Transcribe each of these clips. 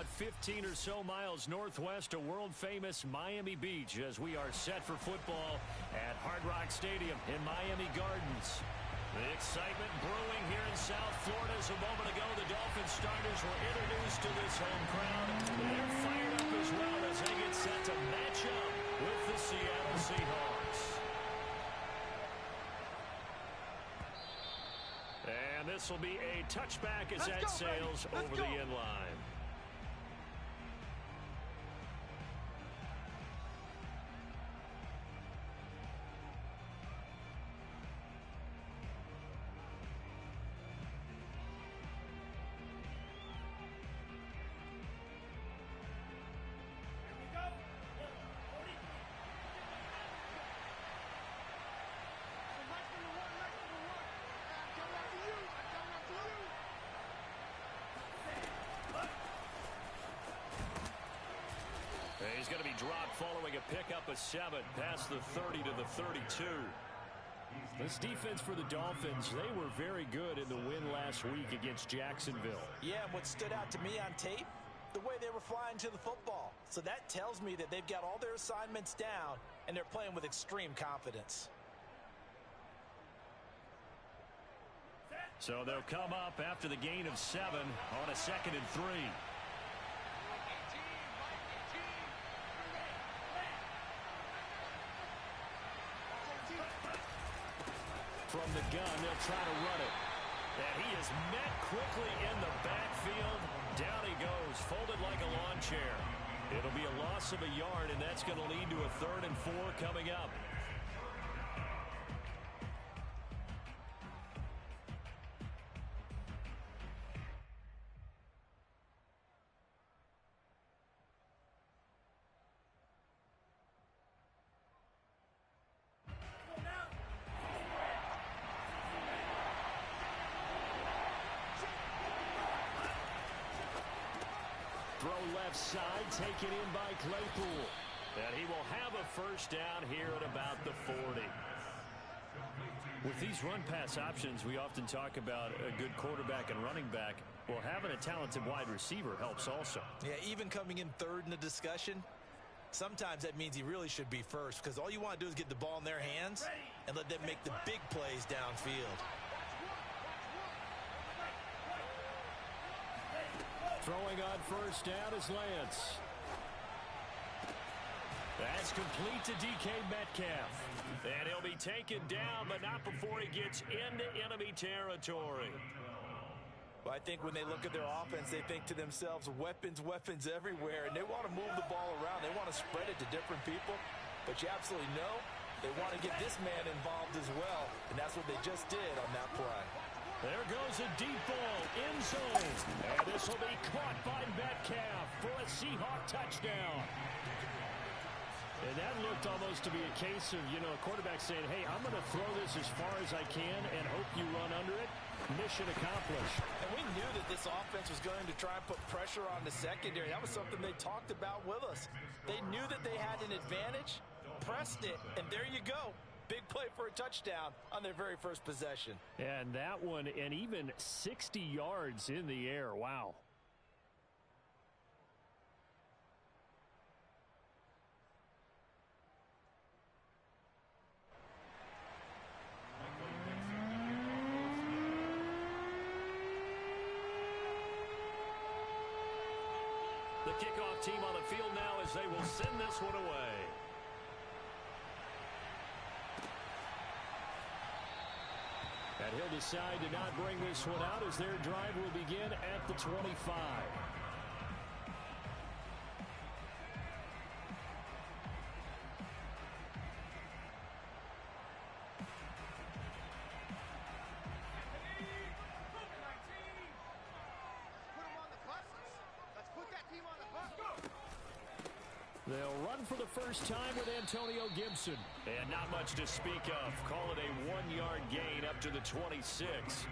about 15 or so miles northwest of world-famous Miami Beach as we are set for football at Hard Rock Stadium in Miami Gardens. The excitement brewing here in South Florida as a moment ago the Dolphins starters were introduced to this home crowd. They're fired up as well as they get set to match up with the Seattle Seahawks. And this will be a touchback as that sails over the end line. He's going to be dropped following a pickup of 7 past the 30 to the 32. This defense for the Dolphins, they were very good in the win last week against Jacksonville. Yeah, and what stood out to me on tape, the way they were flying to the football. So that tells me that they've got all their assignments down, and they're playing with extreme confidence. So they'll come up after the gain of 7 on a 2nd and 3. From the gun, they'll try to run it. And he is met quickly in the backfield. Down he goes, folded like a lawn chair. It'll be a loss of a yard, and that's going to lead to a 3rd and 4 coming up. Left side taken in by Claypool. And he will have a first down here at about the 40. With these run-pass options, we often talk about a good quarterback and running back. Well, having a talented wide receiver helps also. Yeah, even coming in 3rd in the discussion, sometimes that means he really should be first because all you want to do is get the ball in their hands and let them make the big plays downfield. Throwing on first down is Lance. That's complete to DK Metcalf. And he'll be taken down, but not before he gets into enemy territory. Well, I think when they look at their offense, they think to themselves, weapons, weapons everywhere, and they want to move the ball around. They want to spread it to different people, but you absolutely know they want to get this man involved as well, and that's what they just did on that play. There goes a deep ball, end zone. And this will be caught by Metcalf for a Seahawk touchdown. And that looked almost to be a case of, a quarterback saying, hey, I'm going to throw this as far as I can and hope you run under it. Mission accomplished. And we knew that this offense was going to try and put pressure on the secondary. That was something they talked about with us. They knew that they had an advantage, pressed it, and there you go. Big play for a touchdown on their very first possession. And that one, and even 60 yards in the air. Wow. The kickoff team on the field now as they will send this one away. And he'll decide to not bring this one out as their drive will begin at the 25. They'll run for the first time with Antonio Gibson. And not much to speak of. Call it a 1-yard gain up to the 26.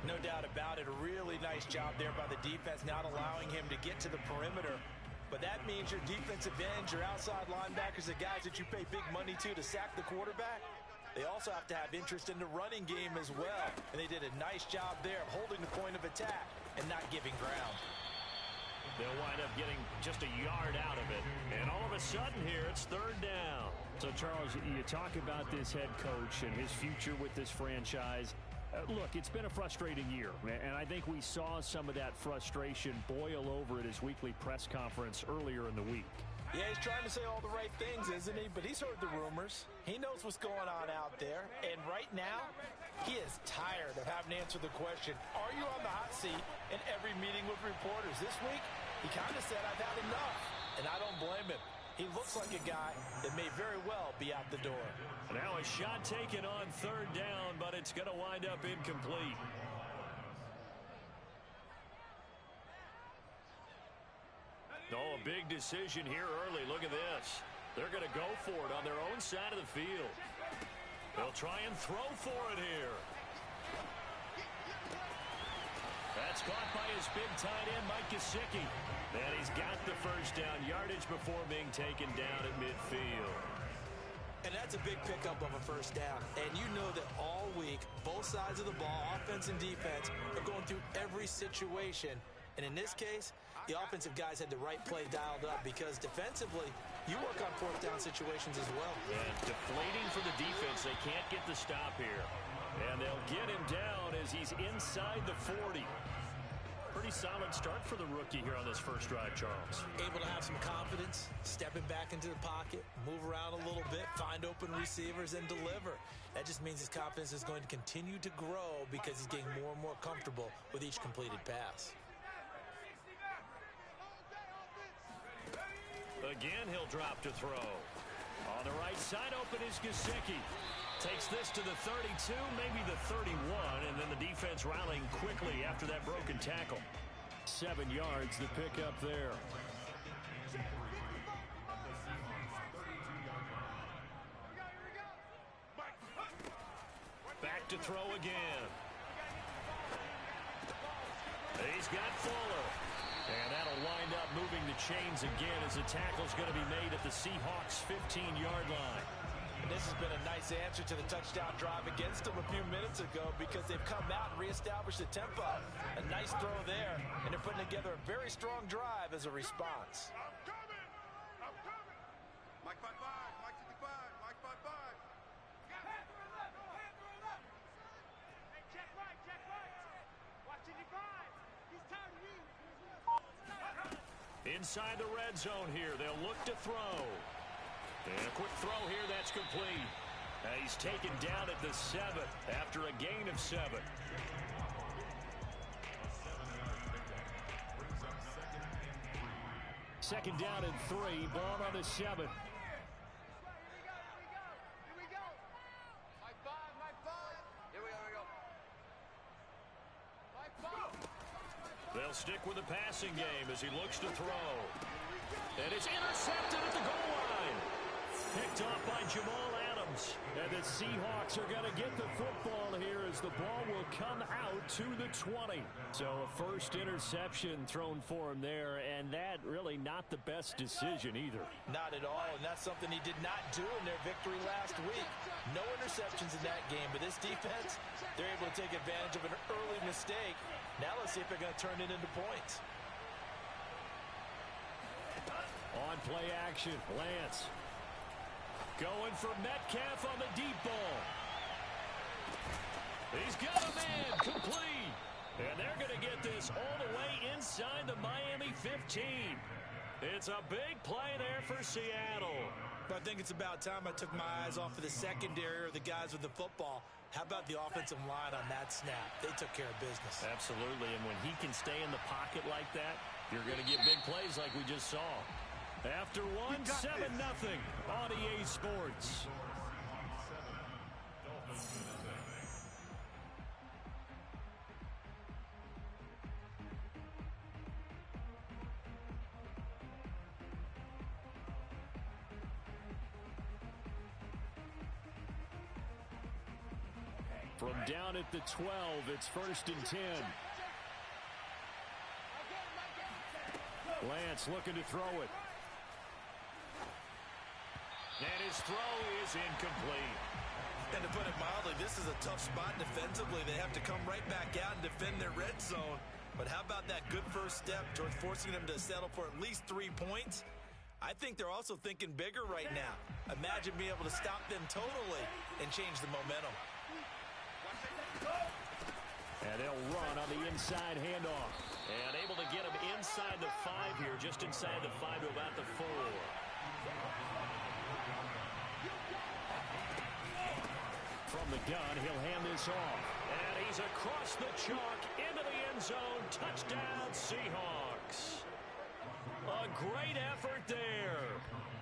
No doubt about it. A really nice job there by the defense, not allowing him to get to the perimeter. But that means your defensive ends, your outside linebackers, the guys that you pay big money to sack the quarterback, they also have to have interest in the running game as well. And they did a nice job there of holding the point of attack and not giving ground. They'll wind up getting just a yard out of it. And all of a sudden here, it's third down. So, Charles, you talk about this head coach and his future with this franchise. Look, it's been a frustrating year, and I think we saw some of that frustration boil over at his weekly press conference earlier in the week. Yeah, he's trying to say all the right things, isn't he? But he's heard the rumors. He knows what's going on out there. And right now, he is tired of having to answer the question, are you on the hot seat in every meeting with reporters? This week, he kind of said, I've had enough. And I don't blame him. He looks like a guy that may very well be out the door. Now a shot taken on third down, but it's going to wind up incomplete. Oh, a big decision here early. Look at this. They're going to go for it on their own side of the field. They'll try and throw for it here. That's caught by his big tight end, Mike Gesicki. And he's got the first down yardage before being taken down at midfield. And that's a big pickup of a first down. And you know that all week, both sides of the ball, offense and defense, are going through every situation. And in this case, the offensive guys had the right play dialed up because defensively, you work on fourth down situations as well. And deflating for the defense. They can't get the stop here. And they'll get him down as he's inside the 40. Pretty solid start for the rookie here on this first drive, Charles. Able to have some confidence, stepping back into the pocket, move around a little bit, find open receivers, and deliver. That just means his confidence is going to continue to grow because he's getting more and more comfortable with each completed pass. Again, he'll drop to throw. On the right side, open is Gesicki. Takes this to the 32, maybe the 31, and then the defense rallying quickly after that broken tackle. 7 yards, the pickup there. Back to throw again. He's got Fuller. And that'll wind up moving the chains again as the tackle's going to be made at the Seahawks' 15-yard line. And this has been a nice answer to the touchdown drive against them a few minutes ago because they've come out and reestablished the tempo. A nice throw there, and they're putting together a very strong drive as a response. I'm coming. Mike 5-5, Mike 55, Mike 5-5. Hey, check Mike. Watching your five. He's tired of you. Inside the red zone here, they'll look to throw. And a quick throw here, that's complete. He's taken down at the 7 after a gain of 7. Second down and 3, ball on the 7. Here we go. Mike 5. Here we go. Mike 5. They'll stick with the passing game as he looks to throw. And it's intercepted at the goal line. Picked off by Jamal Adams. And the Seahawks are going to get the football here as the ball will come out to the 20. So a first interception thrown for him there, and that really not the best decision either. Not at all, and that's something he did not do in their victory last week. No interceptions in that game, but this defense, they're able to take advantage of an early mistake. Now let's see if they're going to turn it into points. On play action, Lance. Going for Metcalf on the deep ball. He's got a man, complete. And they're going to get this all the way inside the Miami 15. It's a big play there for Seattle. But I think it's about time I took my eyes off of the secondary or the guys with the football. How about the offensive line on that snap? They took care of business. Absolutely, and when he can stay in the pocket like that, you're going to get big plays like we just saw. After one, 7-0 on EA Sports. From down at the 12, it's 1st and 10. Lance looking to throw it. And his throw is incomplete. And to put it mildly, this is a tough spot defensively. They have to come right back out and defend their red zone. But how about that good first step towards forcing them to settle for at least 3 points? I think they're also thinking bigger right now. Imagine being able to stop them totally and change the momentum. And they'll run on the inside handoff. And able to get him inside the 5 here, just inside the 5 to about the 4. From the gun, he'll hand this off. And he's across the chalk into the end zone. Touchdown, Seahawks. A great effort there.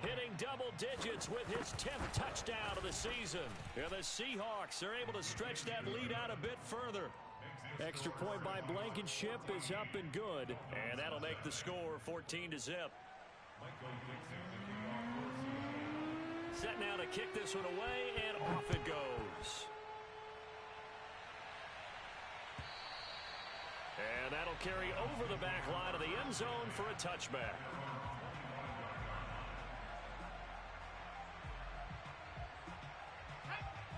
Hitting double digits with his 10th touchdown of the season. And the Seahawks are able to stretch that lead out a bit further. Extra point by Blankenship is up and good. And that'll make the score 14-0. Set now to kick this one away, and off it goes. And that'll carry over the back line of the end zone for a touchback.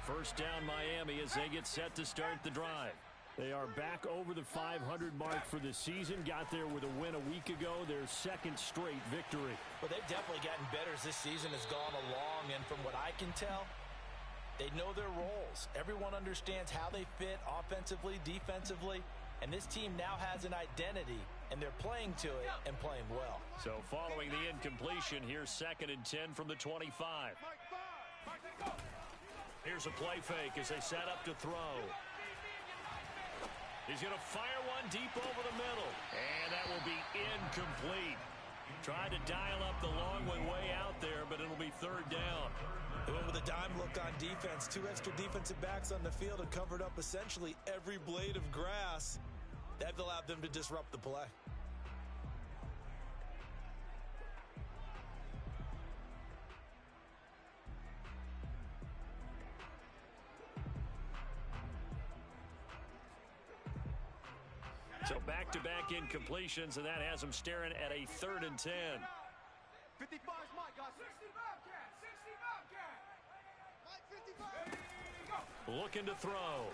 First down, Miami, as they get set to start the drive. They are back over the 500 mark for the season. Got there with a win a week ago, their second straight victory. Well, they've definitely gotten better as this season has gone along, and from what I can tell, they know their roles. Everyone understands how they fit offensively, defensively, and this team now has an identity, and they're playing to it and playing well. So following the incompletion, here's 2nd and 10 from the 25. Here's a play fake as they set up to throw. He's going to fire one deep over the middle. And that will be incomplete. Tried to dial up the long way out there, but it'll be 3rd down. They went with a dime look on defense. 2 extra defensive backs on the field and covered up essentially every blade of grass. That allowed them to disrupt the play. So back-to-back incompletions, and that has them staring at a 3rd and 10. 55 is my guy. 60 Bobcat. 60 Bobcat. Mike 55. Looking to throw.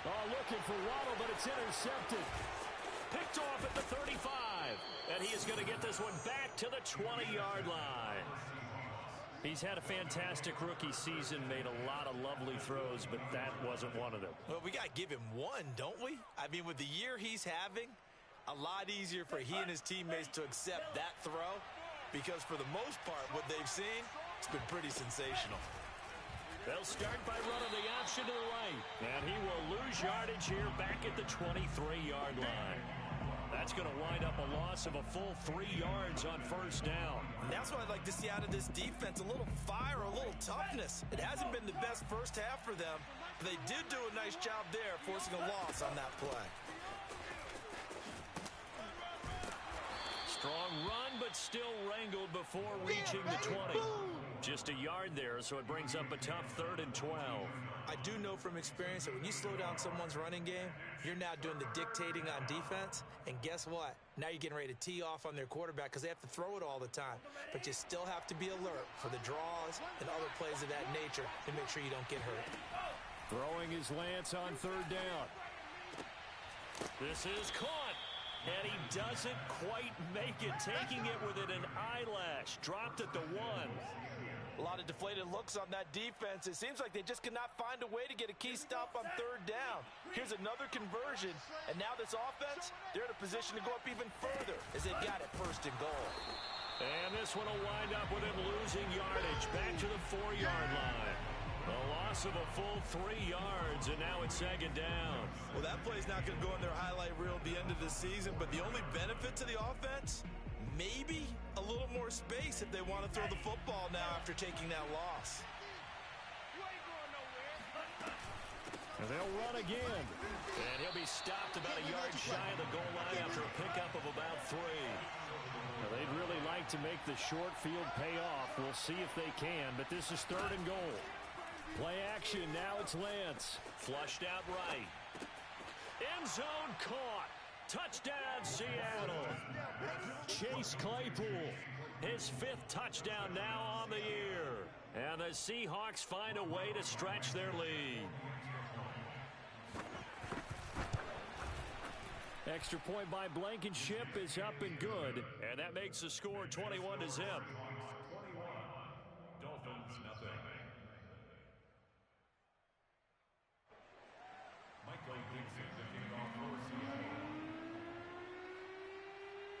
Oh, looking for Waddle, but it's intercepted. Picked off at the 35. And he is going to get this one back to the 20-yard line. He's had a fantastic rookie season, made a lot of lovely throws, but that wasn't one of them. Well, we got to give him one, don't we? I mean, with the year he's having, a lot easier for he and his teammates to accept that throw, because for the most part, what they've seen, it's been pretty sensational. They'll start by running the option to the right, and he will lose yardage here back at the 23-yard line. That's going to wind up a loss of a full 3 yards on 1st down. And that's what I'd like to see out of this defense, a little fire, a little toughness. It hasn't been the best first half for them, but they did do a nice job there, forcing a loss on that play. Strong run, but still wrangled before reaching the 20. Just a yard there, so it brings up a tough 3rd and 12. I do know from experience that when you slow down someone's running game, you're now doing the dictating on defense, and guess what? Now you're getting ready to tee off on their quarterback because they have to throw it all the time. But you still have to be alert for the draws and other plays of that nature to make sure you don't get hurt. Throwing his Lance on 3rd down. This is caught. And he doesn't quite make it, taking it within an eyelash. Dropped at the 1. A lot of deflated looks on that defense. It seems like they just cannot find a way to get a key stop on 3rd down. Here's another conversion, and now this offense, they're in a position to go up even further as they've got it 1st and goal. And this one will wind up with him losing yardage back to the 4-yard line. A loss of a full 3 yards, and now it's 2nd down. Well, that play's not going to go in their highlight reel at the end of the season, but the only benefit to the offense, maybe a little more space if they want to throw the football now after taking that loss. And they'll run again. And he'll be stopped about a yard shy of the goal line after a pickup of about 3. Now, they'd really like to make the short field pay off. We'll see if they can, but this is 3rd and goal. Play action, now it's Lance. Flushed out right. End zone caught. Touchdown, Seattle. Chase Claypool. His 5th touchdown now on the year. And the Seahawks find a way to stretch their lead. Extra point by Blankenship is up and good. And that makes the score 21-0. Dolphins nothing. Michael Dixon, the kickoff for Seattle.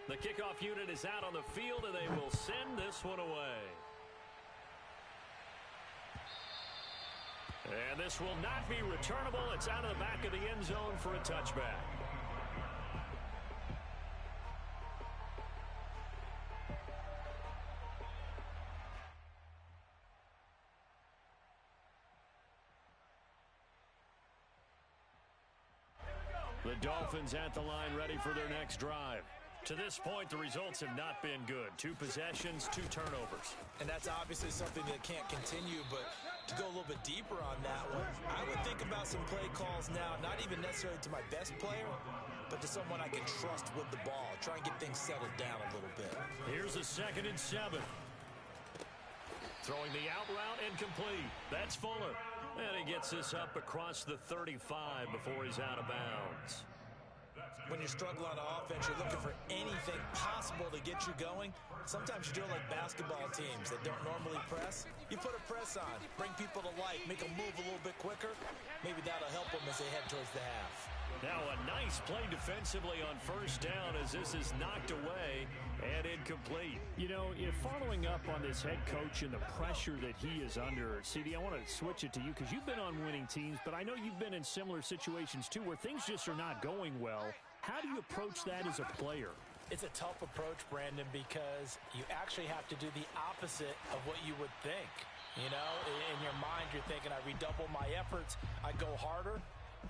The kickoff unit is out on the field, and they will send this one away. And this will not be returnable. It's out of the back of the end zone for a touchback. The Dolphins at the line ready for their next drive. To this point, the results have not been good. 2 possessions, 2 turnovers. And that's obviously something that can't continue, but to go a little bit deeper on that one, I would think about some play calls now, not even necessarily to my best player, but to someone I can trust with the ball. Try and get things settled down a little bit. Here's a 2nd and 7. Throwing the out route incomplete. That's Fuller. And he gets this up across the 35 before he's out of bounds. When you struggle on offense, you're looking for anything possible to get you going. Sometimes you do it like basketball teams that don't normally press. You put a press on, bring people to life, make them move a little bit quicker. Maybe that'll help them as they head towards the half. Now a nice play defensively on 1st down as this is knocked away and incomplete. You know, if following up on this head coach and the pressure that he is under, CD, I want to switch it to you because you've been on winning teams, but I know you've been in similar situations too where things just are not going well. How do you approach that as a player? It's a tough approach, Brandon, because you actually have to do the opposite of what you would think. You know, in your mind, you're thinking, I redouble my efforts, I go harder.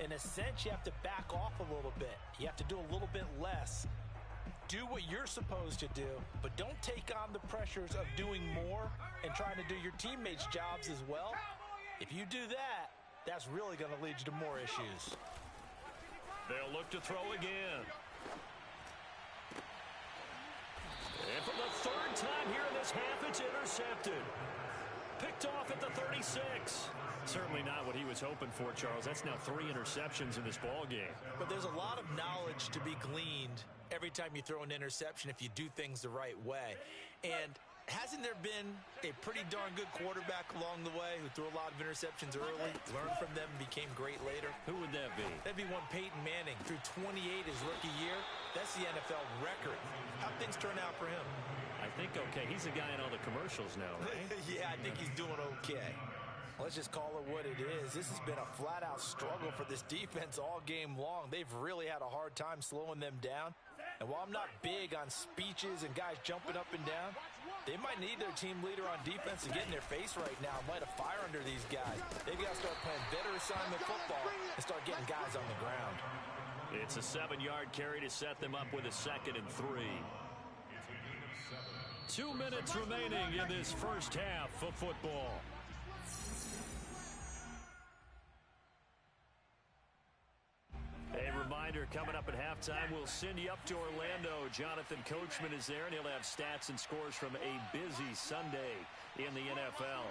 In a sense, you have to back off a little bit. You have to do a little bit less. Do what you're supposed to do, but don't take on the pressures of doing more and trying to do your teammates' jobs as well. If you do that, that's really going to lead you to more issues. They'll look to throw again. And for the 3rd time here in this half, it's intercepted. Picked off at the 36. Certainly not what he was hoping for, Charles. That's now 3 interceptions in this ball game. But there's a lot of knowledge to be gleaned every time you throw an interception if you do things the right way. And hasn't there been a pretty darn good quarterback along the way who threw a lot of interceptions early, learned from them, and became great later? Who would that be? That'd be one Peyton Manning. Threw 28 his rookie year. That's the NFL record. How'd things turn out for him? I think okay. He's the guy in all the commercials now, right? Yeah, I think he's doing okay. Let's just call it what it is. This has been a flat-out struggle for this defense all game long. They've really had a hard time slowing them down. And while I'm not big on speeches and guys jumping up and down, they might need their team leader on defense to get in their face right now and light a fire under these guys. They've got to start playing better assignment football and start getting guys on the ground. It's a 7-yard carry to set them up with a 2nd and 3. 2 minutes remaining in this first half of football. A reminder, coming up at halftime, we'll send you up to Orlando. Jonathan Coachman is there, and he'll have stats and scores from a busy Sunday in the NFL.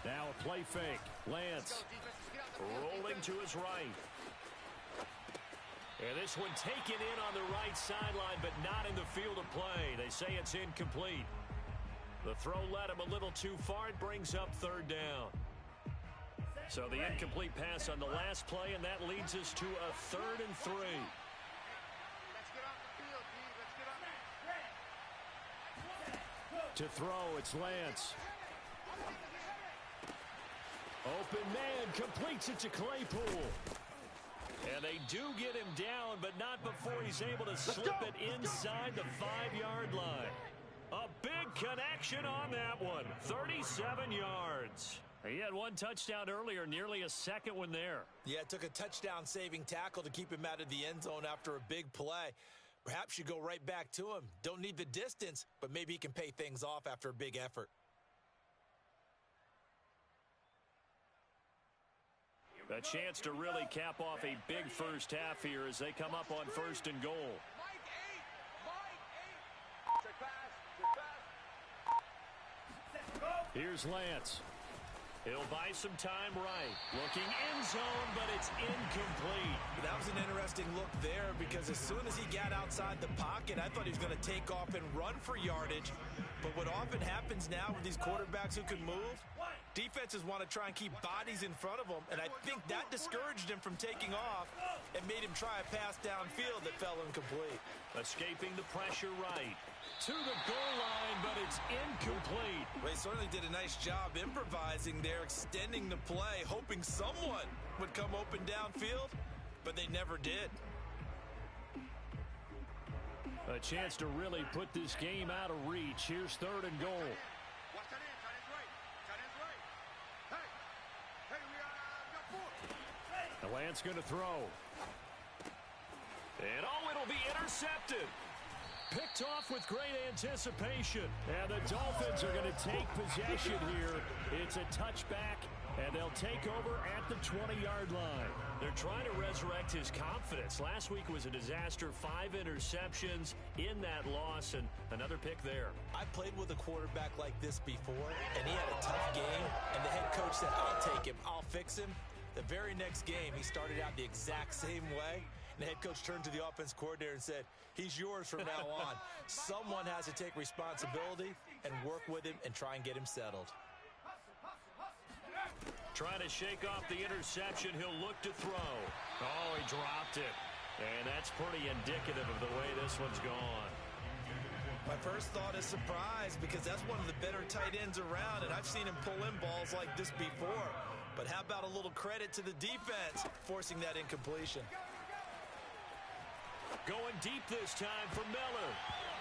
Now a play fake. Lance rolling to his right. And this one taken in on the right sideline, but not in the field of play. They say it's incomplete. The throw led him a little too far. It brings up 3rd down. So the incomplete pass on the last play, and that leads us to a 3rd and 3. Let's get off the field, D. Let's get off. to throw. It's Lance. Open man, completes it to Claypool. And they do get him down, but not before he's able to slip it inside the 5-yard line. A big connection on that one. 37 yards. He had one touchdown earlier, nearly a second one there. Yeah, it took a touchdown-saving tackle to keep him out of the end zone after a big play. Perhaps you go right back to him. Don't need the distance, but maybe he can pay things off after a big effort. A chance to really cap off a big first half here as they come up on 1st and goal. Here's Lance. He'll buy some time right. Looking end zone, but it's incomplete. That was an interesting look there because as soon as he got outside the pocket, I thought he was going to take off and run for yardage. But what often happens now with these quarterbacks who can move, defenses want to try and keep bodies in front of them, and I think that discouraged him from taking off and made him try a pass downfield that fell incomplete. Escaping the pressure right. To the goal line, but it's incomplete. Well, he certainly did a nice job improvising there, extending the play, hoping someone would come open downfield, but they never did. A chance to really put this game out of reach. Here's 3rd and goal. Watch that in. Tight end's right. Tight end's right. Hey, we got 4. The Lance going to throw. And it'll be intercepted. Picked off with great anticipation. And the Dolphins are going to take possession here. It's a touchback, and they'll take over at the 20-yard line. They're trying to resurrect his confidence. Last week was a disaster. 5 interceptions in that loss, and another pick there. I played with a quarterback like this before, and he had a tough game, and the head coach said, I'll take him, I'll fix him. The very next game, he started out the exact same way. And the head coach turned to the offense coordinator and said, he's yours from now on. Someone has to take responsibility and work with him and try and get him settled. Trying to shake off the interception. He'll look to throw. Oh, he dropped it. And that's pretty indicative of the way this one's gone. My first thought is surprise because that's one of the better tight ends around, and I've seen him pull in balls like this before. But how about a little credit to the defense forcing that incompletion? Going deep this time for Miller.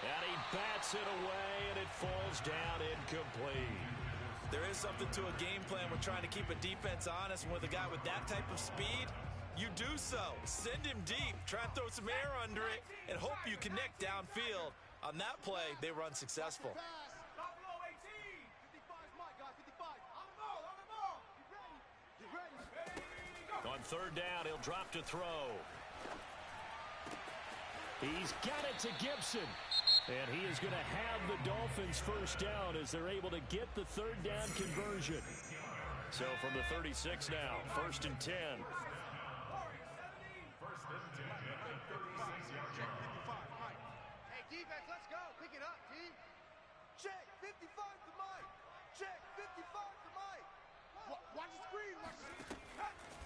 And he bats it away, and it falls down incomplete. There is something to a game plan with trying to keep a defense honest, and with a guy with that type of speed, you do so. Send him deep, try and throw some air under it, and hope you connect downfield. On that play, they run successful. Buffalo 18. 55's my guy. 55. On the ball. On the ball. Get ready. Get ready. On 3rd down, he'll drop to throw. He's got it to Gibson. And he is going to have the Dolphins first down as they're able to get the 3rd down conversion. So from the 36 now, 1st and 10. Hey, defense, let's go. Pick it up, team. Check. 55 to Mike. Check. 55 to Mike. Watch the screen. Watch the screen.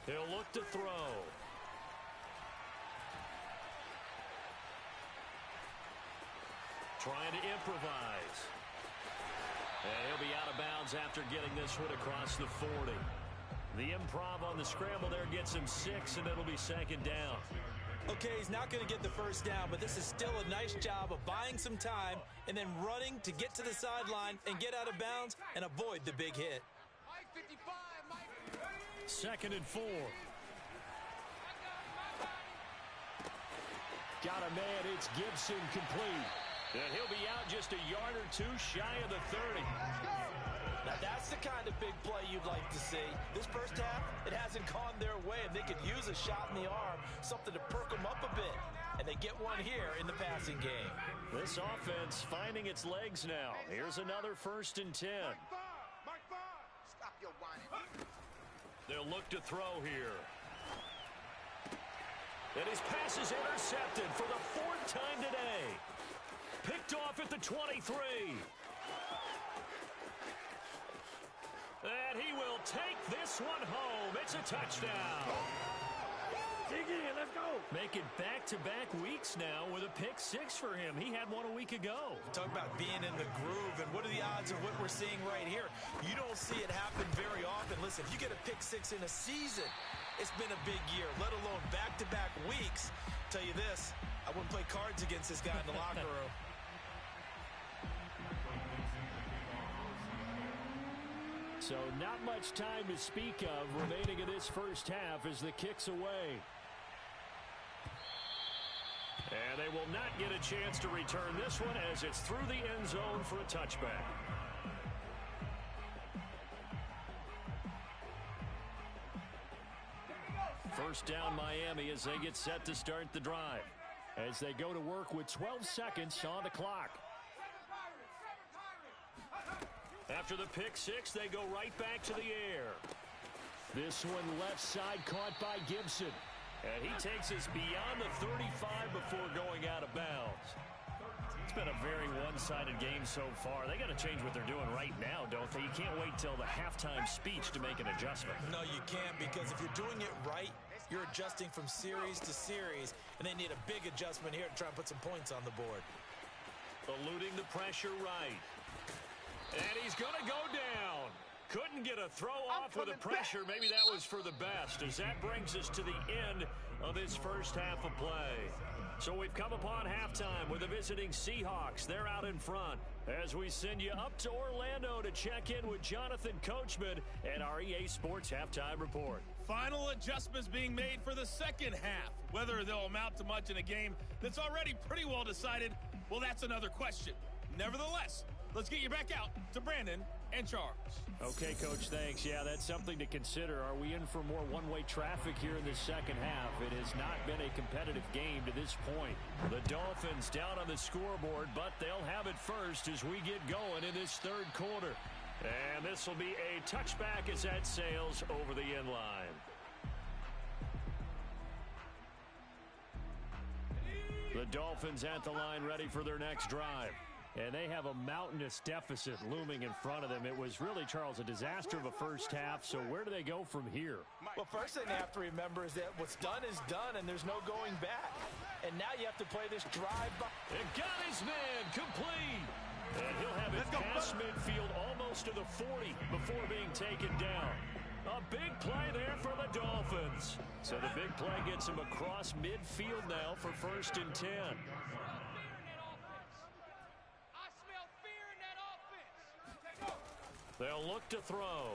He'll look to throw. Trying to improvise. And he'll be out of bounds after getting this one across the 40. The improv on the scramble there gets him 6, and it'll be 2nd down. Okay, he's not going to get the first down, but this is still a nice job of buying some time and then running to get to the sideline and get out of bounds and avoid the big hit. Mike 55. Mike. 2nd and 4. Got a man. It's Gibson complete. And he'll be out just a yard or 2 shy of the 30. Now that's the kind of big play you'd like to see. This first half, it hasn't gone their way, and they could use a shot in the arm, something to perk them up a bit. And they get one here in the passing game. This offense finding its legs now. Here's another 1st and 10. Mike 5. Stop your whining. They'll look to throw here. And his pass is intercepted for the 4th time today. Picked off at the 23. And he will take this one home. It's a touchdown. Dig in. Let's go. Making back-to-back weeks now with a pick 6 for him. He had one a week ago. Talk about being in the groove, and what are the odds of what we're seeing right here? You don't see it happen very often. Listen, if you get a pick 6 in a season, it's been a big year, let alone back-to-back weeks. Tell you this, I wouldn't play cards against this guy in the locker room. So not much time to speak of remaining in this first half as the kick's away. And they will not get a chance to return this one as it's through the end zone for a touchback. First down Miami as they get set to start the drive. As they go to work with 12 seconds on the clock. After the pick six, they go right back to the air. This one left side caught by Gibson. And he takes us beyond the 35 before going out of bounds. It's been a very one-sided game so far. They got to change what they're doing right now, don't they? You can't wait till the halftime speech to make an adjustment. No, you can't, because if you're doing it right, you're adjusting from series to series, and they need a big adjustment here to try and put some points on the board. Eluding the pressure right. And he's going to go down. Couldn't get a throw off with the pressure. Maybe that was for the best, as that brings us to the end of this first half of play. So we've come upon halftime with the visiting Seahawks. They're out in front as we send you up to Orlando to check in with Jonathan Coachman and our EA Sports Halftime Report. Final adjustments being made for the second half. Whether they'll amount to much in a game that's already pretty well decided, well, that's another question. Nevertheless, let's get you back out to Brandon and Charles. Okay, Coach, thanks. Yeah, that's something to consider. Are we in for more one-way traffic here in the second half? It has not been a competitive game to this point. The Dolphins down on the scoreboard, but they'll have it first as we get going in this third quarter. And this will be a touchback as that sails over the end line. The Dolphins at the line ready for their next drive. And they have a mountainous deficit looming in front of them. It was really, Charles, a disaster of a first half. So where do they go from here? Well, first thing they have to remember is that what's done is done, and there's no going back. And now you have to play this drive by. It got his man complete. And he'll have it past midfield almost to the 40 before being taken down. A big play there for the Dolphins. So the big play gets him across midfield now for 1st and 10. They'll look to throw.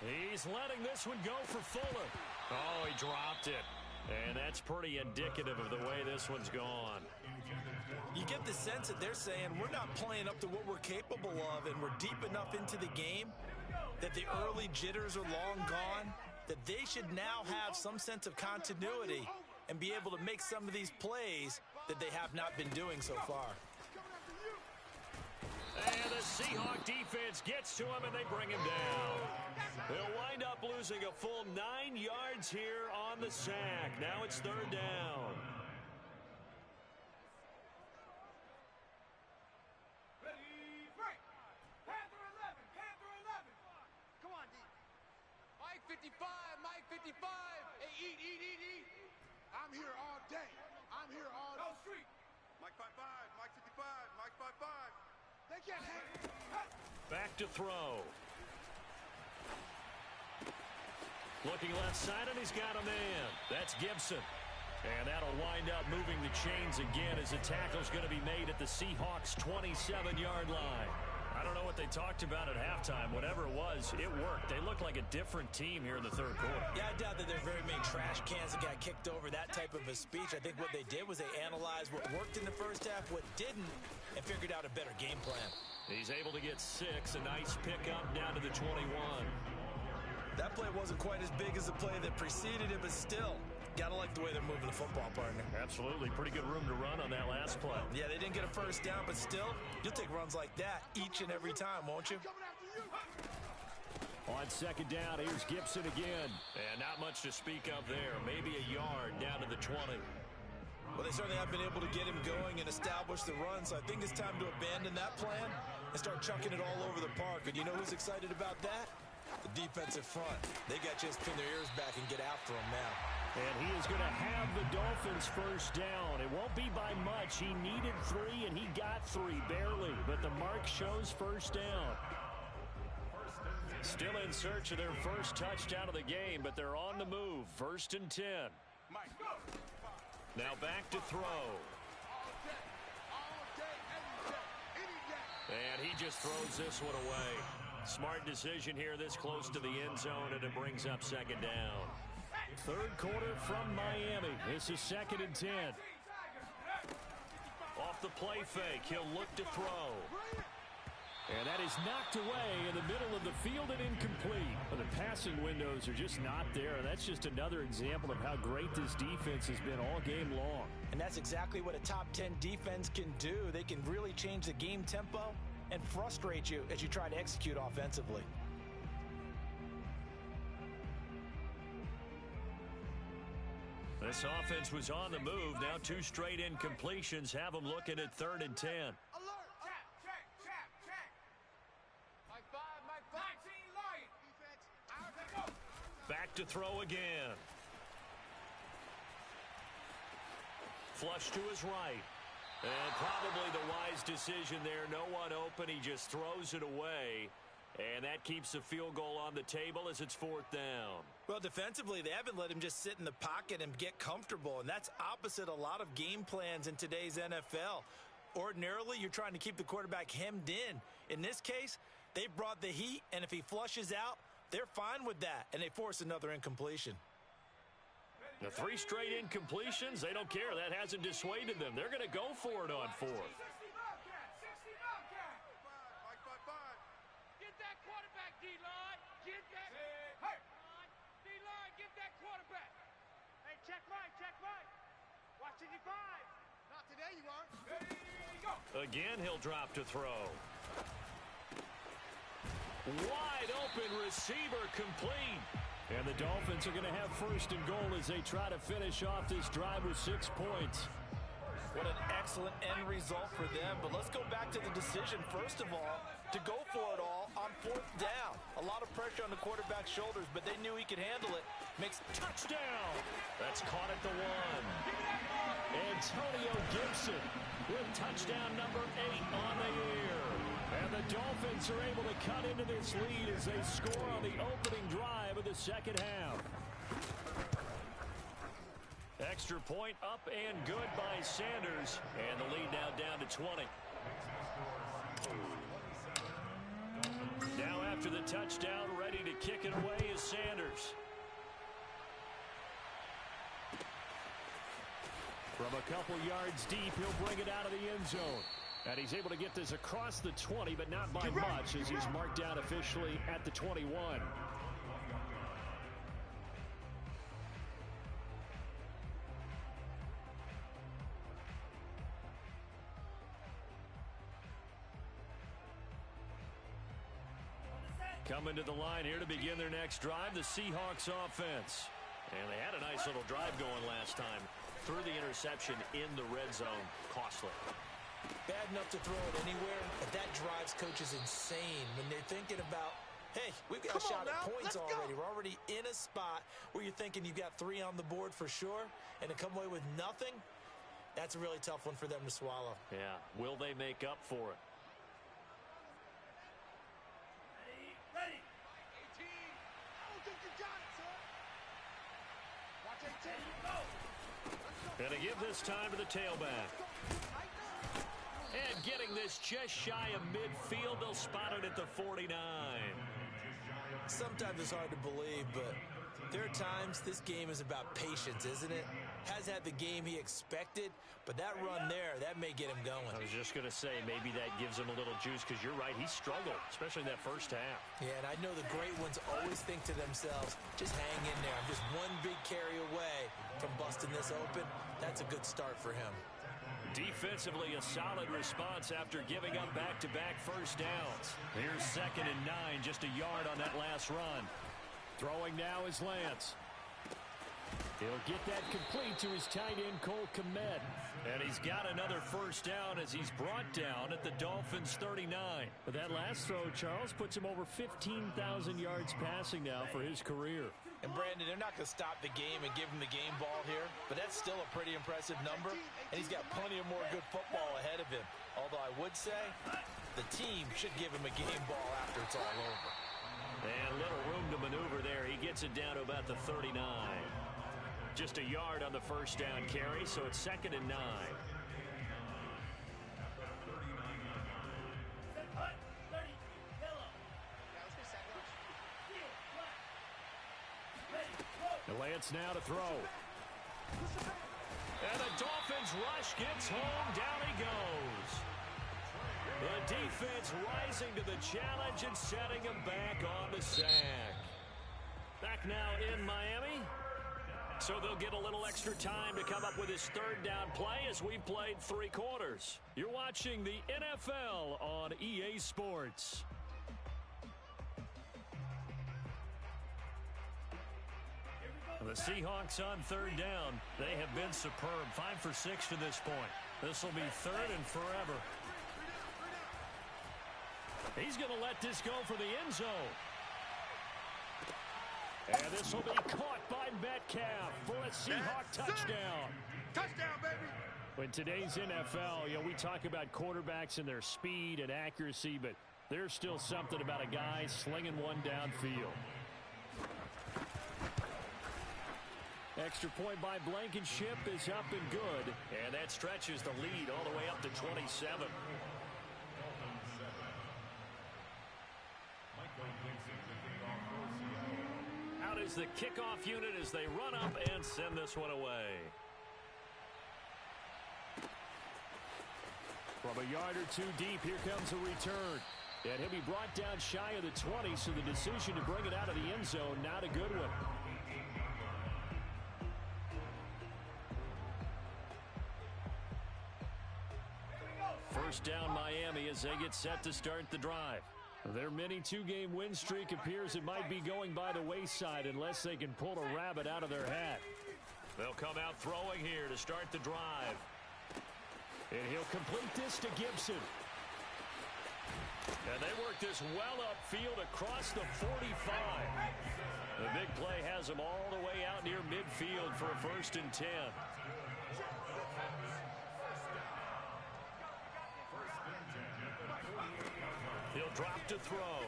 He's letting this one go for Fuller. Oh, he dropped it. And that's pretty indicative of the way this one's gone. You get the sense that they're saying we're not playing up to what we're capable of, and we're deep enough into the game that the early jitters are long gone, that they should now have some sense of continuity and be able to make some of these plays that they have not been doing so far. And the Seahawk defense gets to him, and they bring him down. They'll wind up losing a full 9 yards here on the sack. Now it's 3rd down. Ready, break. Panther 11, Panther 11. Come on, D. Mike 55, Mike 55. Hey, eat. I'm here all day. I'm here all day. No street. Mike 55, Mike 55, Mike 55. They can't hang. Back to throw. Looking left side, and he's got a man. That's Gibson. And that'll wind up moving the chains again as the tackle's going to be made at the Seahawks' 27-yard line. I don't know what they talked about at halftime. Whatever it was, it worked. They looked like a different team here in the third quarter. Yeah, I doubt that there are very many trash cans that got kicked over, that type of a speech. I think what they did was they analyzed what worked in the first half, what didn't, and figured out a better game plan. He's able to get 6. A nice pickup down to the 21. That play wasn't quite as big as the play that preceded it, but still, gotta like the way they're moving the football, partner. Absolutely. Pretty good room to run on that last play. Yeah, they didn't get a first down, but still, you'll take runs like that each and every time, won't you? On 2nd down, here's Gibson again. And not much to speak of there. Maybe a yard down to the 20. Well, they certainly have been able to get him going and establish the run, so I think it's time to abandon that plan and start chucking it all over the park. And you know who's excited about that? The defensive front. They got to just pin their ears back and get after him now. And he is going to have the Dolphins first down. It won't be by much. He needed 3, and he got 3, barely. But the mark shows first down. Still in search of their first touchdown of the game, but they're on the move. 1st and 10. Now back to throw. And he just throws this one away. Smart decision here this close to the end zone, and it brings up 2nd down. Third quarter from Miami. This is 2nd and 10. Off the play fake, he'll look to throw. And that is knocked away in the middle of the field and incomplete. But the passing windows are just not there. And that's just another example of how great this defense has been all game long. And that's exactly what a top 10 defense can do. They can really change the game tempo and frustrate you as you try to execute offensively. This offense was on the move. Now 2 straight incompletions have them looking at 3rd and 10. Alert! Check! Mike 5, Mike 5. 19 light. Defense, out and go. Back to throw again. Flush to his right. And probably the wise decision there. No one open. He just throws it away. And that keeps the field goal on the table as it's 4th down. Well, defensively, they haven't let him just sit in the pocket and get comfortable, and that's opposite a lot of game plans in today's NFL. Ordinarily, you're trying to keep the quarterback hemmed in. In this case, they brought the heat, and if he flushes out, they're fine with that, and they force another incompletion. The 3 straight incompletions, they don't care. That hasn't dissuaded them. They're going to go for it on 4th. 60 Bobcat. 5. Get that quarterback, D-line. Get that. Hey. D-line, get that quarterback. Hey, check Mike. Watch 55. Not today, you aren't. Ready, go. Again, he'll drop to throw. Wide open receiver complete. And the Dolphins are going to have 1st and goal as they try to finish off this drive with 6 points. What an excellent end result for them. But let's go back to the decision, first of all, to go for it all on 4th down. A lot of pressure on the quarterback's shoulders, but they knew he could handle it. Makes Touchdown! That's caught at the 1. Antonio Gibson with touchdown number 8 on the year. And the Dolphins are able to cut into this lead as they score on the opening drive of the 2nd half. Extra point up and good by Sanders. And the lead now down to 20. Now after the touchdown, ready to kick it away is Sanders. From a couple yards deep, he'll bring it out of the end zone. And he's able to get this across the 20, but not by much as he's marked down officially at the 21. Coming to the line here to begin their next drive, the Seahawks offense. And they had a nice little drive going last time. Threw the interception in the red zone. Costly. bad enough to throw it anywhere, but that drives coaches insane when they're thinking about, hey, we've got a shot at points already. We're already in a spot where you're thinking you've got 3 on the board for sure, and to come away with nothing, that's a really tough one for them to swallow. Yeah. Will they make up for it? Ready. 18. I don't think you got it, sir. Watch 18. Go. And to give this time to the tailback. And getting this just shy of midfield, they'll spot it at the 49. Sometimes it's hard to believe, but there are times this game is about patience, isn't it? Has had the game he expected, but that run there, that may get him going. I was just going to say, maybe that gives him a little juice, because you're right, he struggled, especially in that first half. Yeah, and I know the great ones always think to themselves, just hang in there. I'm just one big carry away from busting this open. That's a good start for him. Defensively, a solid response after giving up back-to-back first downs. Here's 2nd and 9, just a yard on that last run. Throwing now is Lance. He'll get that complete to his tight end, Cole Kmet. And he's got another first down as he's brought down at the Dolphins' 39. But that last throw, Charles, puts him over 15,000 yards passing now for his career. And Brandon, they're not going to stop the game and give him the game ball here, but that's still a pretty impressive number, and he's got plenty of more good football ahead of him. Although I would say the team should give him a game ball after it's all over. And little room to maneuver there. He gets it down to about the 39. Just a yard on the first down carry, so it's 2nd and 9. Lance now to throw. And the Dolphins rush gets home. Down he goes. The defense rising to the challenge and setting him back on the sack. Back now in Miami. So they'll get a little extra time to come up with his third down play as we've played 3 quarters. You're watching the NFL on EA Sports. The Seahawks on third down. They have been superb. 5 for 6 to this point. This will be third and forever. He's going to let this go for the end zone. And this will be caught by Metcalf for a Seahawk touchdown. Touchdown, baby. In today's NFL, we talk about quarterbacks and their speed and accuracy, but there's still something about a guy slinging one downfield. Extra point by Blankenship is up and good. And that stretches the lead all the way up to 27. Out is the kickoff unit as they run up and send this one away. From a yard or two deep, here comes a return. And he'll be brought down shy of the 20, so the decision to bring it out of the end zone, not a good one. First down Miami as they get set to start the drive. Their mini 2-game win streak appears it might be going by the wayside unless they can pull a rabbit out of their hat. They'll come out throwing here to start the drive. And he'll complete this to Gibson. And they work this well upfield across the 45. The big play has them all the way out near midfield for a 1st and 10. He'll drop to throw.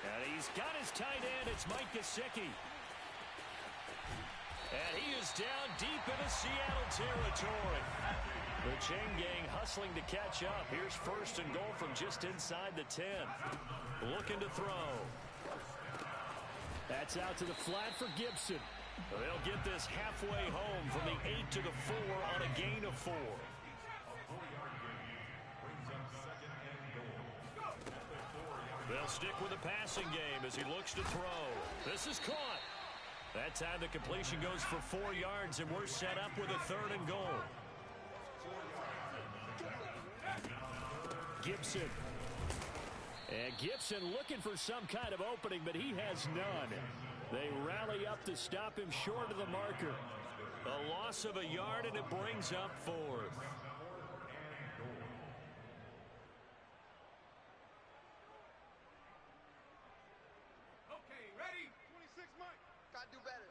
And he's got his tight end. It's Mike Gesicki. And he is down deep into Seattle territory. The chain gang hustling to catch up. Here's 1st and goal from just inside the 10. Looking to throw. That's out to the flat for Gibson. They'll get this halfway home from the 8 to the 4 on a gain of 4. They'll stick with the passing game as he looks to throw. This is caught. That time the completion goes for 4 yards, and we're set up with a 3rd and goal. Gibson. And Gibson looking for some kind of opening, but he has none. They rally up to stop him short of the marker. A loss of a yard, and it brings up 4th. Okay, ready? 26, Mike. Gotta do better.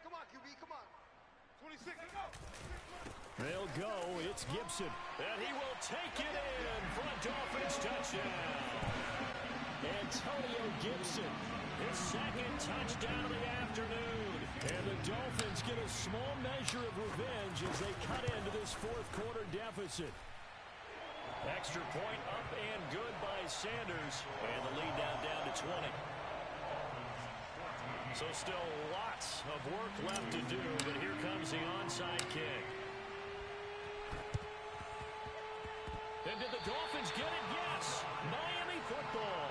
Come on, QB, come on. 26, let's go. They'll go. It's Gibson. And he will take it in for a Dolphins touchdown. Antonio Gibson. His 2nd touchdown of the afternoon. And the Dolphins get a small measure of revenge as they cut into this 4th quarter deficit. Extra point up and good by Sanders. And the lead down to 20. So still lots of work left to do, but here comes the onside kick. And did the Dolphins get it? Yes. Miami football.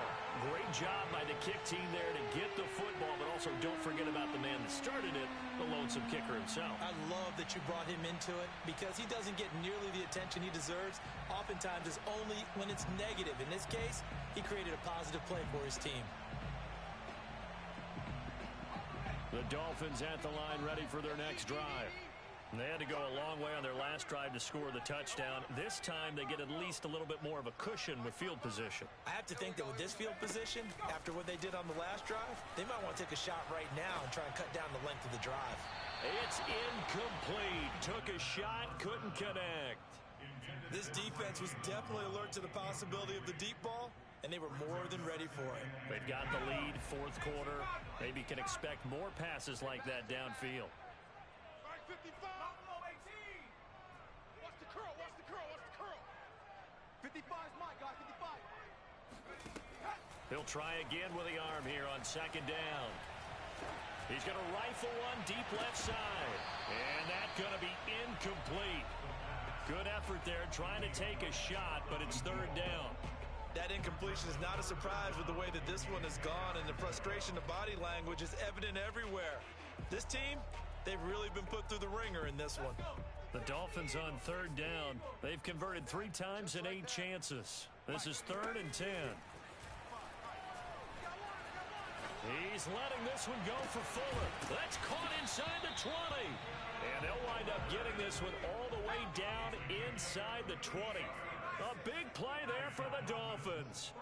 Great job by the kick team there to get the football, but also don't forget about the man that started it, the lonesome kicker himself. I love that you brought him into it because he doesn't get nearly the attention he deserves. Oftentimes it's only when it's negative. In this case, he created a positive play for his team. The Dolphins at the line ready for their next drive. They had to go a long way on their last drive to score the touchdown. This time they get at least a little bit more of a cushion with field position. I have to think that with this field position, after what they did on the last drive, they might want to take a shot right now and try and cut down the length of the drive. It's incomplete. Took a shot, couldn't connect. This defense was definitely alert to the possibility of the deep ball, and they were more than ready for it. They've got the lead, 4th quarter. Maybe can expect more passes like that downfield. 55. 55's Mike, guys, 55. He'll try again with the arm here on 2nd down. He's going to rifle one deep left side. And that's going to be incomplete. Good effort there trying to take a shot, but it's 3rd down. That incompletion is not a surprise with the way that this one has gone, and the frustration, the body language is evident everywhere. This team, they've really been put through the ringer in this one. The Dolphins on 3rd down. They've converted 3 times in 8 chances. This is 3rd and 10. He's letting this one go for Fuller. That's caught inside the 20. And they'll wind up getting this one all the way down inside the 20. A big play there for the Dolphins.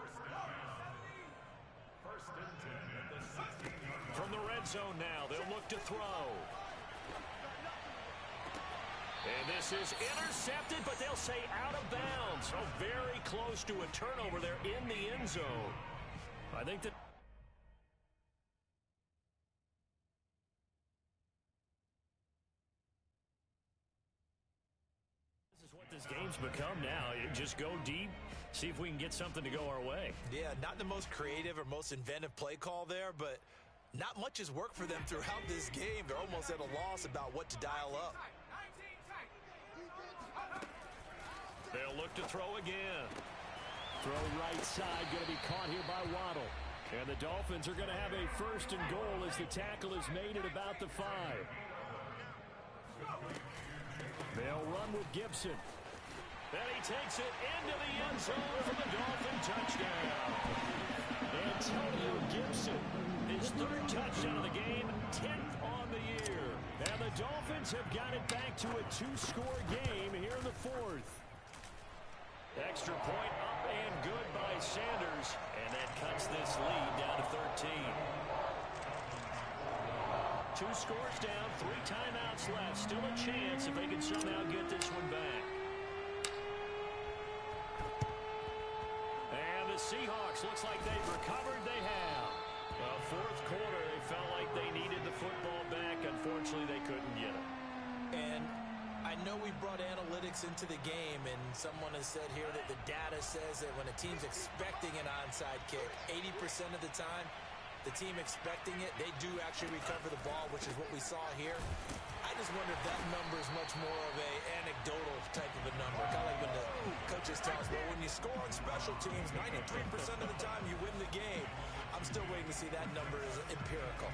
From the red zone now, they'll look to throw. And this is intercepted, but they'll say out of bounds. So very close to a turnover there in the end zone. I think that this is what this game's become now. You just go deep, see if we can get something to go our way. Yeah, not the most creative or most inventive play call there, but not much has worked for them throughout this game. They're almost at a loss about what to dial up. They'll look to throw again. Throw right side, going to be caught here by Waddle. And the Dolphins are going to have a 1st and goal as the tackle is made at about the 5. They'll run with Gibson. And he takes it into the end zone for the Dolphin touchdown. Antonio Gibson, His 3rd touchdown of the game, 10th on the year. and the Dolphins have got it back to a 2-score game here in the 4th. Extra point up and good by Sanders. And that cuts this lead down to 13. 2 scores down, 3 timeouts left. Still a chance if they can somehow get this one back. And the Seahawks looks like they've recovered. They have. Well, 4th quarter, they felt like they needed the football back. Unfortunately, they couldn't get it. And I know we brought analytics into the game, and someone has said here that the data says that when a team's expecting an onside kick, 80% of the time, the team expecting it, they do actually recover the ball, which is what we saw here. I just wonder if that number is much more of a anecdotal type of a number. Kind of like when the coaches tell us, well, when you score on special teams, 93% of the time you win the game. I'm still waiting to see that number is empirical.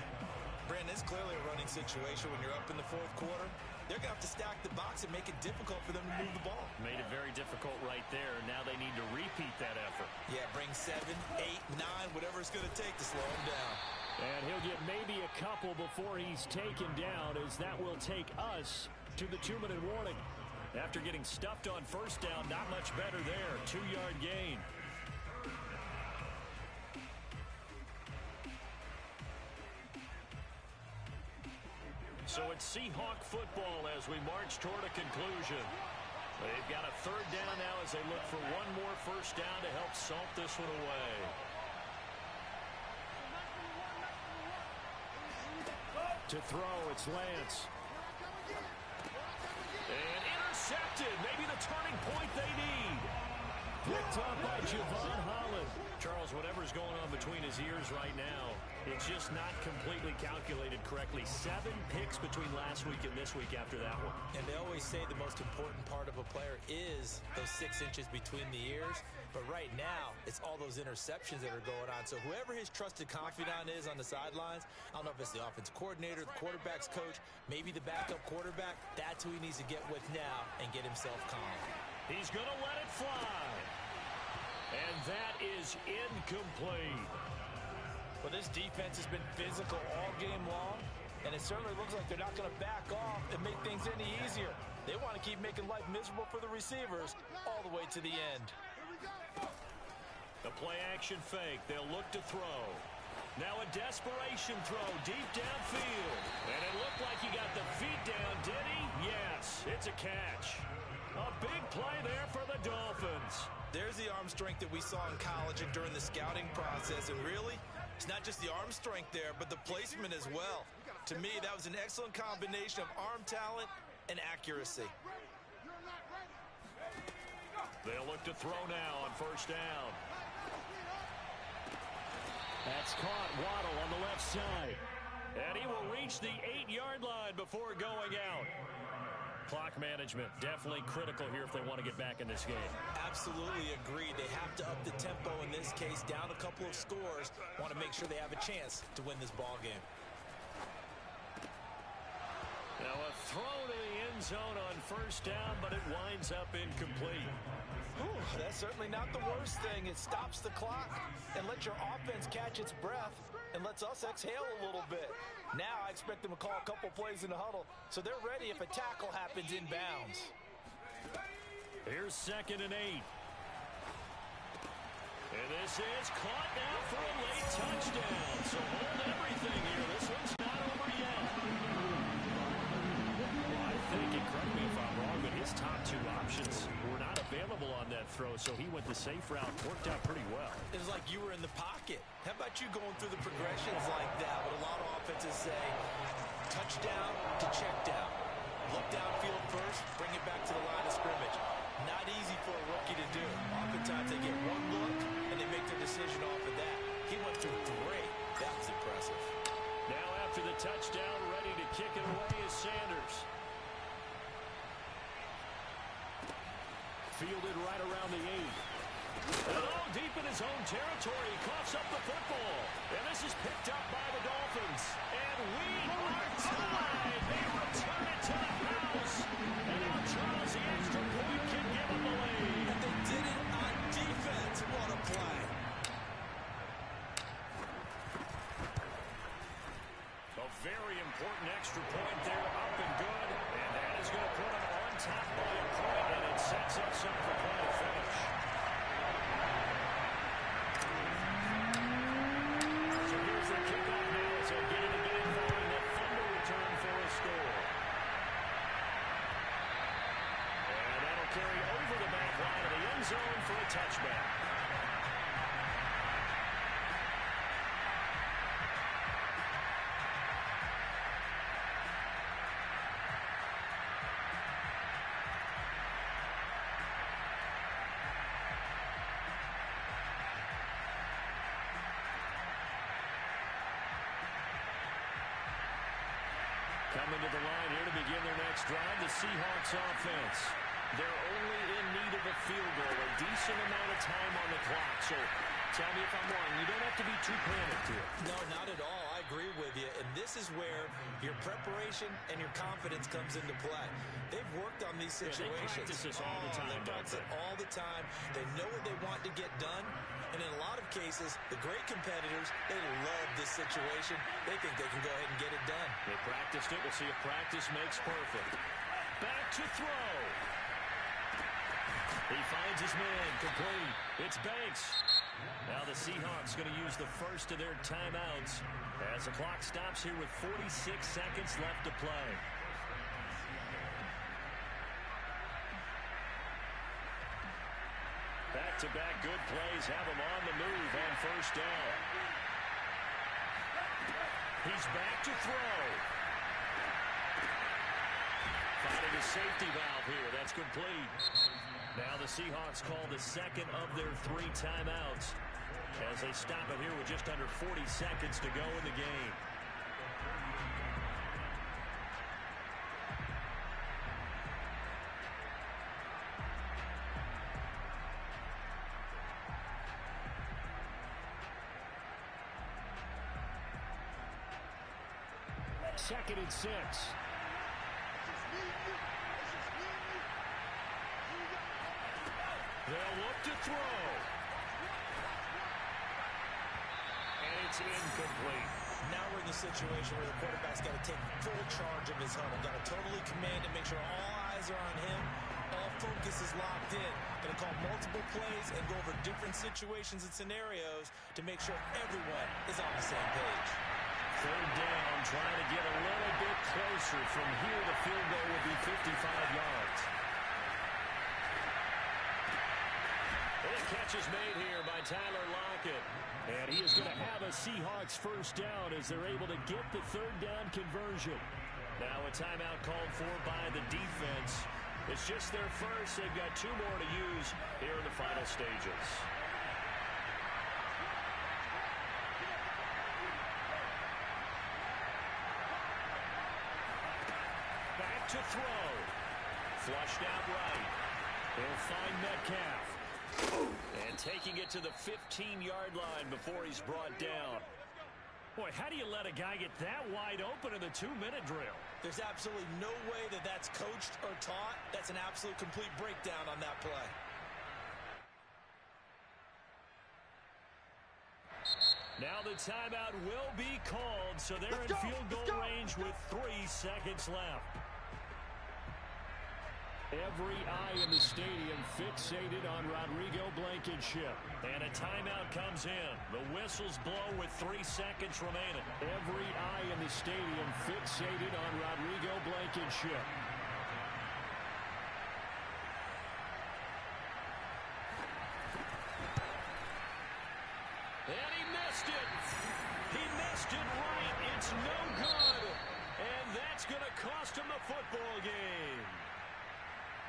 Brandon, it's clearly a running situation when you're up in the 4th quarter. They're going to have to stack the box and make it difficult for them to move the ball. Made it very difficult right there. Now they need to repeat that effort. Yeah, bring 7, 8, 9, whatever it's going to take to slow him down. And he'll get maybe a couple before he's taken down, as that will take us to the 2-minute warning. After getting stuffed on 1st down, not much better there. 2-yard gain. So it's Seahawk football as we march toward a conclusion. They've got a 3rd down now as they look for one more 1st down to help salt this one away. To throw, it's Lance. And intercepted. Maybe the turning point they need. Picked up by Javon Holland. Charles, whatever's going on between his ears right now, it's just not completely calculated correctly. 7 picks between last week and this week after that one. And they always say the most important part of a player is those 6 inches between the ears. But right now, it's all those interceptions that are going on. So whoever his trusted confidant is on the sidelines, I don't know if it's the offensive coordinator, the quarterback's coach, maybe the backup quarterback, that's who he needs to get with now and get himself calm. He's going to let it fly. And that is incomplete. Well, this defense has been physical all game long, and it certainly looks like they're not going to back off and make things any easier. They want to keep making life miserable for the receivers all the way to the end. The play-action fake. They'll look to throw. Now a desperation throw deep downfield. And it looked like he got the feet down, did he? Yes, it's a catch. A big play there for the Dolphins. There's the arm strength that we saw in college and during the scouting process. And really, it's not just the arm strength there, but the placement as well. To me, that was an excellent combination of arm talent and accuracy. They'll look to throw now on 1st down. That's caught. Waddle on the left side. And he will reach the 8-yard line before going out. Clock management, definitely critical here if they want to get back in this game. Absolutely agreed. They have to up the tempo in this case, down a couple of scores. Want to make sure they have a chance to win this ball game. Now a throw to the end zone on first down, but it winds up incomplete. Whew, that's certainly not the worst thing. It stops the clock and lets your offense catch its breath and lets us exhale a little bit. Now I expect them to call a couple plays in the huddle so they're ready if a tackle happens inbounds. Here's 2nd and 8. And this is caught now for a late touchdown. So hold everything here. This one's not over yet. Well, I think, and correct me if I'm wrong, but his top 2 options were not available on that throw, so he went the safe route. Worked out pretty well. It was like you were in the pocket. How about you going through the progressions like that? What a lot of offenses say, touchdown to check down. Look downfield first, bring it back to the line of scrimmage. Not easy for a rookie to do. Oftentimes they get one look and they make their decision off of that. He went through 3. That was impressive. Now after the touchdown, ready to kick it away is Sanders. Fielded right around the 8. And oh, deep in his own territory, he coughs up the football. And this is picked up by the Dolphins. And we are tied. They return it to the house. And now Charles, the extra point, can give them the lead. And they did it on defense. What a play. A very important extra point there, up and good. And that is going to put them on top by a point, and it sets us up for quite a finish. So here's the kickoff now as they're getting a bit involved in that fumble return for a score. And that'll carry over the back line of the end zone for a touchback. Coming to the line here to begin their next drive, the Seahawks offense. They're only in need of a field goal, a decent amount of time on the clock. So tell me if I'm wrong. You don't have to be too panicked here. No, not at all. I agree with you. And this is where your preparation and your confidence comes into play. They've worked on these situations. Yeah, they practice this all the time. They practice it all the time. They know what they want to get done. And in a lot of cases, the great competitors, they love this situation. They think they can go ahead and get it done. They practiced it. We'll see if practice makes perfect. Back to throw. He finds his man, complete. It's Banks. Now the Seahawks going to use the first of their timeouts as the clock stops here with 46 seconds left to play. Back-to-back good plays have him on the move on first down. He's back to throw. Finding a safety valve here. That's complete. Now the Seahawks call the second of their 3 timeouts as they stop it here with just under 40 seconds to go in the game. Second and 6. They'll look to throw. And it's incomplete. Now we're in the situation where the quarterback's got to take full charge of his huddle. Got to totally command and make sure all eyes are on him. All focus is locked in. Going to call multiple plays and go over different situations and scenarios to make sure everyone is on the same page. Third down, trying to get a little bit closer. From here, the field goal will be 55 yards. And a catch is made here by Tyler Lockett. And he is going to have a Seahawks first down as they're able to get the third down conversion. Now a timeout called for by the defense. It's just their first. They've got 2 more to use here in the final stages. Back to throw. Flushed out right. He'll find Metcalf. And taking it to the 15-yard line before he's brought down. Boy, how do you let a guy get that wide open in the 2-minute drill? There's absolutely no way that that's coached or taught. That's an absolute complete breakdown on that play. Now the timeout will be called, so they're in field goal range with 3 seconds left. Every eye in the stadium fixated on Rodrigo Blankenship. And a timeout comes in. The whistles blow with 3 seconds remaining. Every eye in the stadium fixated on Rodrigo Blankenship. And he missed it. He missed it right. It's no good. And that's going to cost him the football game.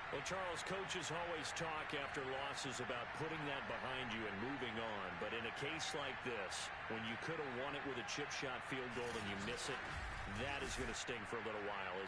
Well, Charles, coaches always talk after losses about putting that behind you and moving on. But in a case like this, when you could have won it with a chip shot field goal and you miss it, that is going to sting for a little while, isn't it?